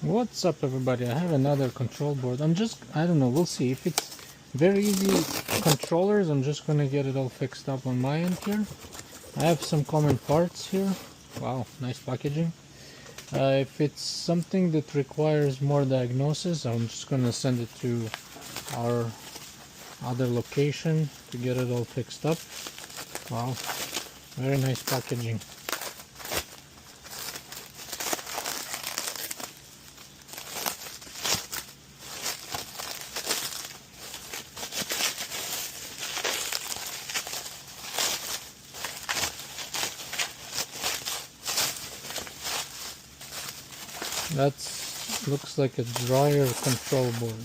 What's up, everybody? I have another control board. I don't know, we'll see. If it's very easy controllers, I'm just gonna get it all fixed up on my end here. I have some common parts here. Wow, nice packaging. If it's something that requires more diagnosis, I'm just gonna send it to our other location to get it all fixed up. Wow, very nice packaging. That looks like a dryer control board.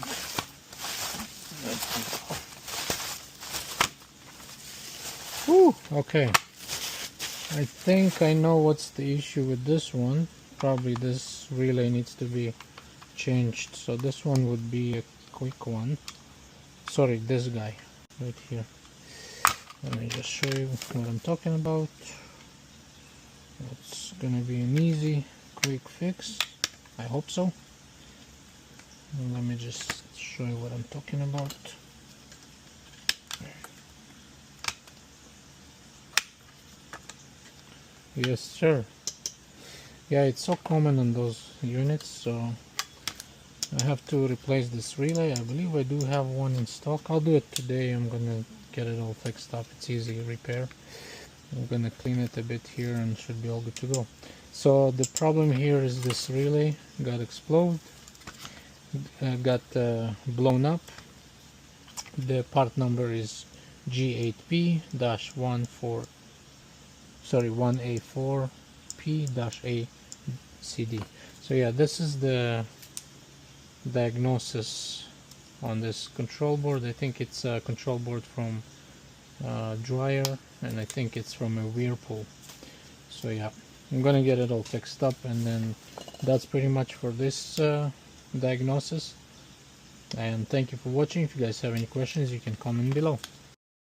Whew, okay. I think I know what's the issue with this one. Probably this relay needs to be changed. So this one would be a quick one. Sorry, this guy right here. Let me just show you what I'm talking about. It's gonna be an easy, quick fix. I hope so. Let me just show you what I'm talking about. Yes, sir. Yeah, it's so common on those units, so I have to replace this relay. I believe I do have one in stock. I'll do it today. I'm gonna get it all fixed up. It's easy repair. I'm gonna clean it a bit here and should be all good to go. So the problem here is this relay got exploded, got blown up. The part number is G8P-1A4P-ACD. So yeah, this is the diagnosis on this control board. I think it's a control board from dryer, and I think it's from a Whirlpool. So yeah, I'm gonna get it all fixed up, and then that's pretty much for this diagnosis. And thank you for watching. If you guys have any questions, you can comment below.